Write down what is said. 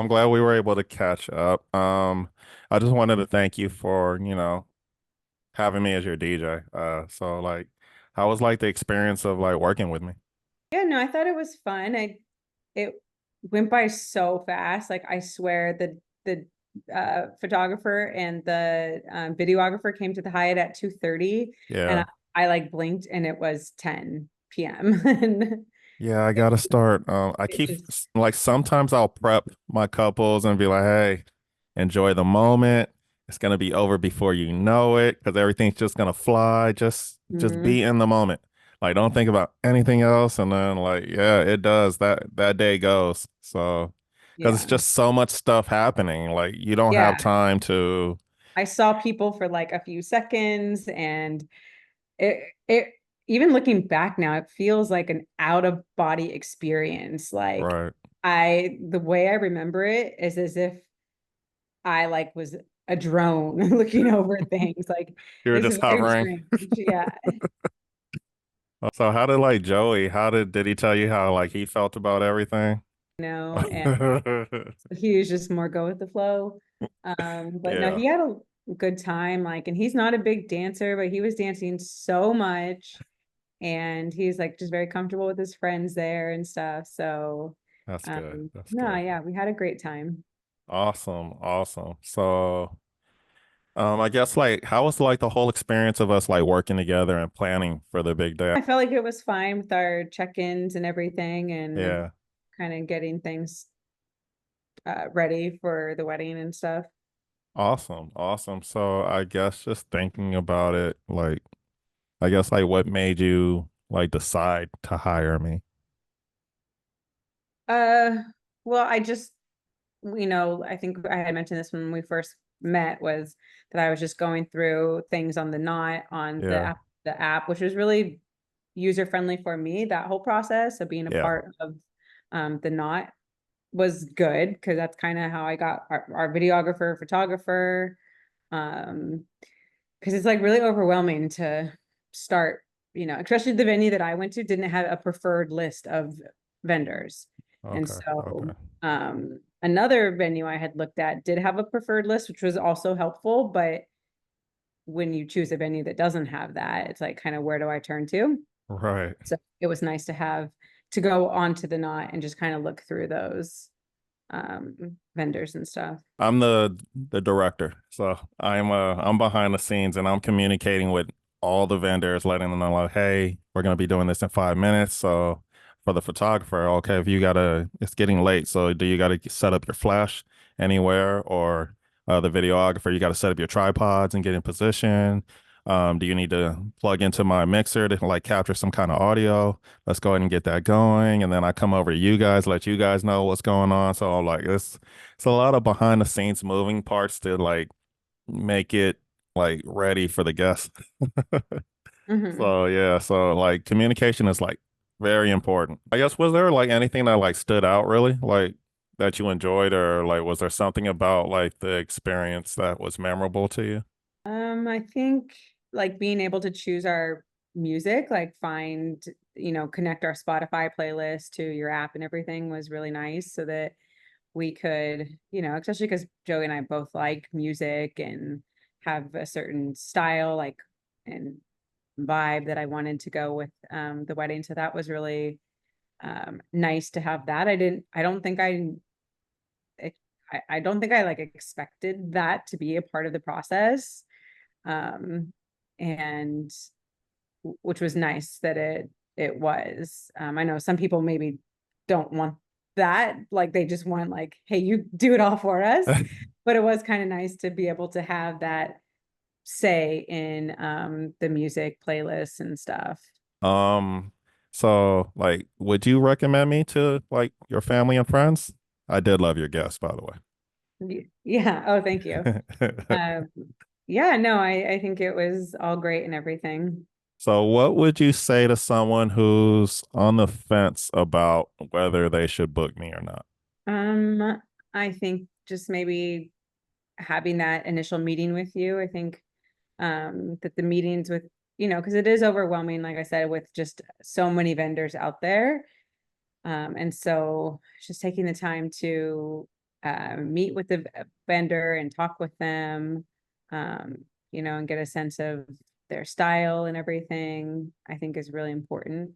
I'm glad we were able to catch up. I just wanted to thank you for, having me as your DJ. So like, how was like the experience of like working with me? Yeah, no, I thought it was fun. It went by so fast. Like I swear the photographer and the videographer came to the Hyatt at 2:30 and Yeah. I like blinked and it was 10 p.m. and Yeah, I gotta start. I it keep just like sometimes I'll prep my couples and be like, hey, enjoy the moment. It's gonna be over before you know it because everything's just gonna fly. Just mhm. be in the moment. Like don't think about anything else. And then like, yeah, it does. That day goes. So because it's Yeah. just so much stuff happening. Like you don't have Yeah. time to I saw people for like a few seconds and it even looking back now, it feels like an out of body experience. Like right. the way I remember it is as if I like was a drone looking over things. Like You were it's just very hovering. strange. Yeah. So how did like Joey, how did he tell you how like he felt about everything? And he was just more go with the flow. But no, Yeah. he had a good time. Like, and he's not a big dancer, but he was dancing so much. And he's like just very comfortable with his friends there and stuff. So, That's good. That's no, good. yeah, we had a great time. Awesome. Awesome. So, I guess like how was like the whole experience of us like working together and planning for the big day? I felt like it was fine with our check-ins and everything and Yeah. kind of getting things ready for the wedding and stuff. Awesome. Awesome. So I guess just thinking about it, like I guess like what made you like decide to hire me? Uh, well, I think I had mentioned this when we first met was that I was just going through things on the Knot on Yeah. the app, which was really user friendly for me. That whole process of being a Yeah. part of the Knot was good because that's kind of how I got our videographer, photographer. Um, because it's like really overwhelming to start, especially the venue that I went to didn't have a preferred list of vendors. And Okay. Okay. so another venue I had looked at did have a preferred list, which was also helpful. But when you choose a venue that doesn't have that, it's like kind of where do I turn to? Right. So it was nice to have to go onto the Knot and just kind of look through those vendors and stuff. I'm the director. So I'm behind the scenes and I'm communicating with all the vendors, letting them know like, hey, we're gonna be doing this in 5 minutes. So for the photographer, okay, if you gotta it's getting late, so do you gotta set up your flash anywhere or the videographer, you gotta set up your tripods and get in position. Do you need to plug into my mixer to like capture some kind of audio? Let's go ahead and get that going. And then I come over to you guys, let you guys know what's going on. So like it's a lot of behind the scenes moving parts to like make it like ready for the guests. Hmm. So yeah, so like communication is like very important. I guess was there like anything that like stood out really like that you enjoyed or like was there something about like the experience that was memorable to you? I think like being able to choose our music, like find, connect our Spotify playlist to your app and everything was really nice so that we could, especially because Joey and I both like music and have a certain style, like, and vibe that I wanted to go with the wedding. So that was really nice to have that. I don't think I don't think I like expected that to be a part of the process. Um, and which was nice that it was. I know some people maybe don't want that, like they just want like, hey, you do it all for us. But it was kind of nice to be able to have that say in the music playlists and stuff. Um, so like would you recommend me to like your family and friends? I did love your guest, by the Yeah. Oh, thank you. way. Um, yeah, no, I think it was all great and everything. So, what would you say to someone who's on the fence about whether they should book me or not? I think just maybe having that initial meeting with you. I think that the meetings with, because it is overwhelming, like I said, with just so many vendors out there. And so just taking the time to meet with the vendor and talk with them, and get a sense of their style and everything, I think is really important.